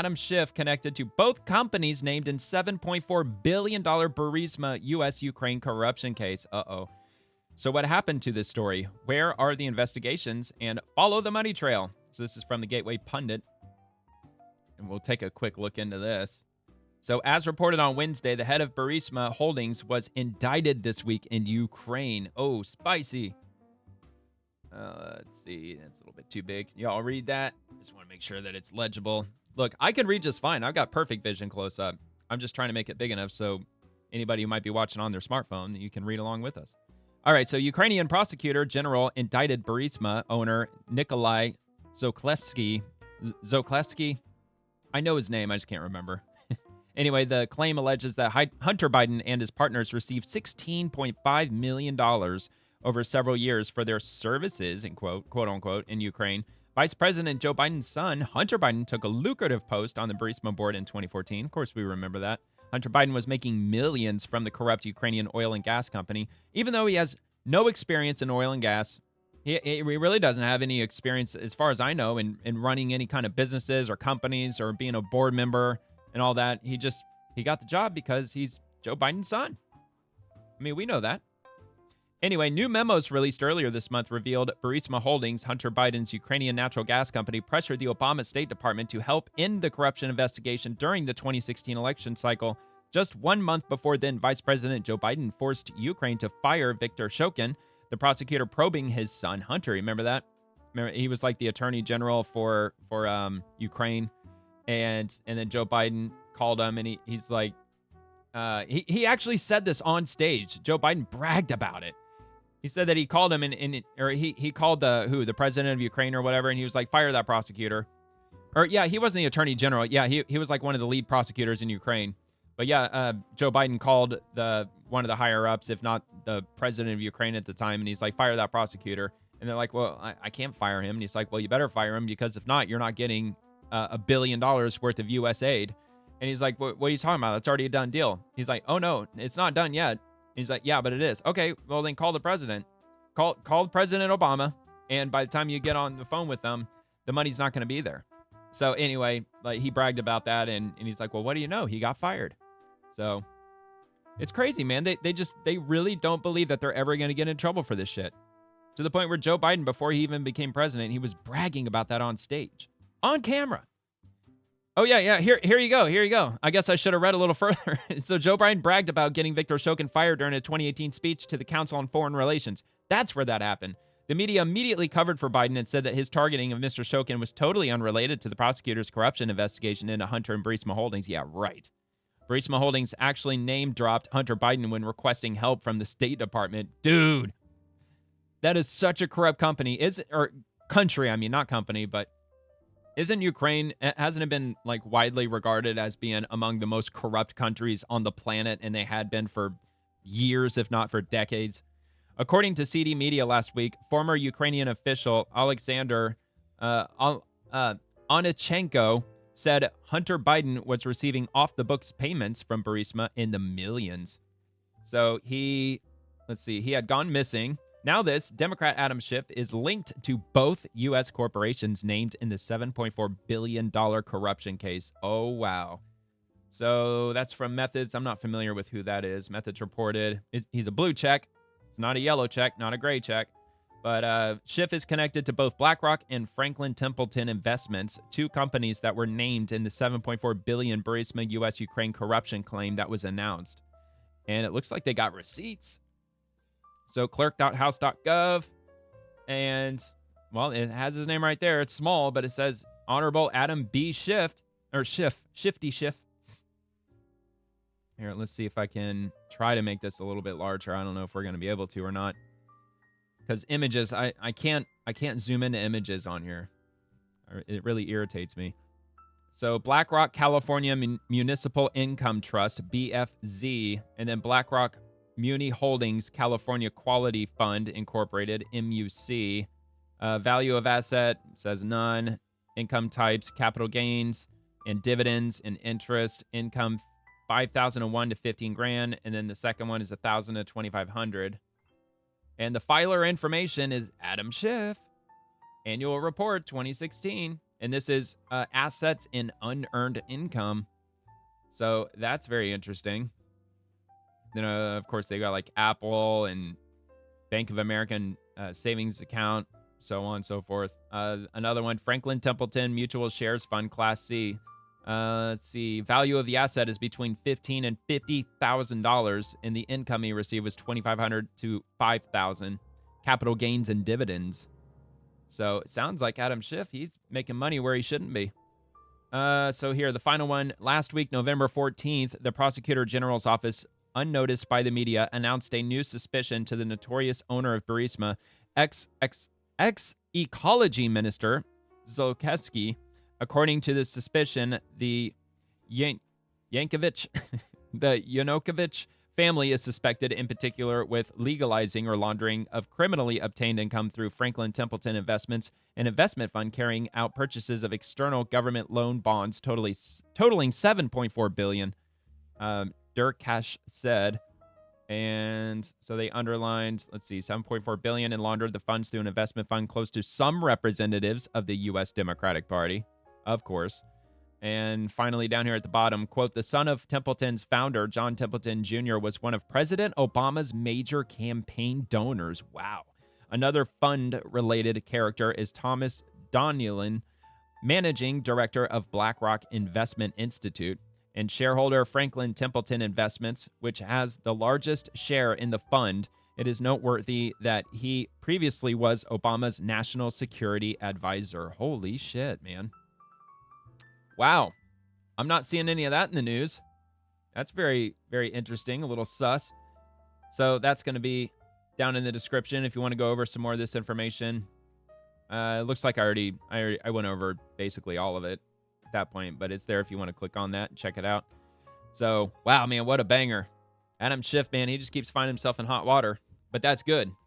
Adam Schiff connected to both companies named in $7.4 billion Burisma-US-Ukraine corruption case. Uh-oh. So what happened to this story? Where are the investigations? And follow the money trail. So this is from the Gateway Pundit. And we'll take a quick look into this. So as reported on Wednesday, the head of Burisma Holdings was indicted this week in Ukraine. Oh, spicy. Let's see. That's a little bit too big. Y'all read that? Just want to make sure that it's legible. Look, I can read just fine. I've got perfect vision close up. I'm just trying to make it big enough so anybody who might be watching on their smartphone, you can read along with us. All right, so Ukrainian prosecutor general indicted Burisma owner Nikolai Zoklevsky. I know his name, I just can't remember. Anyway, the claim alleges that Hunter Biden and his partners received $16.5 million over several years for their services, in quote unquote, in Ukraine. Vice President Joe Biden's son, Hunter Biden, took a lucrative post on the Burisma board in 2014. Of course, we remember that. Hunter Biden was making millions from the corrupt Ukrainian oil and gas company, even though he has no experience in oil and gas. He really doesn't have any experience, as far as I know, in running any kind of businesses or companies or being a board member and all that. He got the job because he's Joe Biden's son. I mean, we know that. Anyway, new memos released earlier this month revealed Burisma Holdings, Hunter Biden's Ukrainian natural gas company, pressured the Obama State Department to help end the corruption investigation during the 2016 election cycle. Just 1 month before then, Vice President Joe Biden forced Ukraine to fire Viktor Shokin, the prosecutor probing his son Hunter. Remember that? Remember, he was like the attorney general for Ukraine, and then Joe Biden called him, and he's like, he actually said this on stage. Joe Biden bragged about it. He said that he called him or he called the president of Ukraine or whatever, and he was like, fire that prosecutor. Or yeah, he wasn't the attorney general. Yeah, he was like one of the lead prosecutors in Ukraine. But yeah, Joe Biden called one of the higher ups, if not the president of Ukraine at the time, and he's like, fire that prosecutor. And they're like, well, I can't fire him. And he's like, well, you better fire him, because if not, you're not getting $1 billion worth of U.S. aid. And he's like, what are you talking about? That's already a done deal. He's like, oh no, it's not done yet. He's like, yeah, but it is. Okay, well then call the president. Call President Obama, and by the time you get on the phone with them, the money's not going to be there. So anyway, like, he bragged about that, and he's like, well, what do you know? He got fired. So it's crazy, man. They really don't believe that they're ever going to get in trouble for this shit. To the point where Joe Biden, before he even became president, he was bragging about that on stage, on camera. Oh, yeah. Here you go. I guess I should have read a little further. So Joe Biden bragged about getting Viktor Shokin fired during a 2018 speech to the Council on Foreign Relations. That's where that happened. The media immediately covered for Biden and said that his targeting of Mr. Shokin was totally unrelated to the prosecutor's corruption investigation into Hunter and Burisma Holdings. Yeah, right. Burisma Holdings actually name-dropped Hunter Biden when requesting help from the State Department. Dude, that is such a corrupt company. Country, I mean, not company, but isn't Ukraine, hasn't it been like widely regarded as being among the most corrupt countries on the planet, and they had been for years, if not for decades? According to CD Media last week, former Ukrainian official Alexander Onichenko said Hunter Biden was receiving off-the-books payments from Burisma in the millions. So he had gone missing. Now this, Democrat Adam Schiff is linked to both U.S. corporations named in the $7.4 billion corruption case. Oh, wow. So that's from Methods. I'm not familiar with who that is. Methods reported. He's a blue check. It's not a yellow check, not a gray check. But Schiff is connected to both BlackRock and Franklin Templeton Investments, two companies that were named in the $7.4 billion Burisma-US-Ukraine corruption claim that was announced. And it looks like they got receipts. So clerk.house.gov, and, well, it has his name right there. It's small, but it says Honorable Adam B. Schiff, or Shifty Schiff. Here, let's see if I can try to make this a little bit larger. I don't know if we're going to be able to or not. Because images, I can't zoom into images on here. It really irritates me. So BlackRock California Municipal Income Trust, BFZ, and then BlackRock Muni Holdings California Quality Fund Incorporated, MUC. Value of asset, says none. Income types, capital gains and dividends and interest. Income $5,001 to $15,000, and then the second one is $1,000 to $2,500. And the filer information is Adam Schiff. Annual report 2016. And this is assets in unearned income. So that's very interesting. Of course, they got like Apple and Bank of American savings account, so on and so forth. Another one, Franklin Templeton Mutual Shares Fund Class C. Let's see. Value of the asset is between $15,000 and $50,000, and the income he received was $2,500 to $5,000. Capital gains and dividends. So it sounds like Adam Schiff, he's making money where he shouldn't be. So here, the final one. Last week, November 14th, the Prosecutor General's office, unnoticed by the media, announced a new suspicion to the notorious owner of Burisma, ex-ecology minister Zolkevsky. According to the suspicion, the Yankovich, the Yanukovych family is suspected in particular with legalizing or laundering of criminally obtained income through Franklin Templeton Investments, an investment fund carrying out purchases of external government loan bonds totaling $7.4 billion. Durkash said. And so they underlined, let's see, $7.4 billion and laundered the funds through an investment fund close to some representatives of the U.S. Democratic Party, of course. And finally, down here at the bottom, quote, the son of Templeton's founder, John Templeton Jr., was one of President Obama's major campaign donors. Wow. Another fund-related character is Thomas Donilon, managing director of BlackRock Investment Institute, and shareholder Franklin Templeton Investments, which has the largest share in the fund. It is noteworthy that he previously was Obama's national security advisor. Holy shit, man. Wow. I'm not seeing any of that in the news. That's very, very interesting. A little sus. So that's going to be down in the description if you want to go over some more of this information. It looks like I went over basically all of it at that point, but it's there if you want to click on that and check it out. So, wow, man, what a banger. Adam Schiff, man, he just keeps finding himself in hot water, but that's good.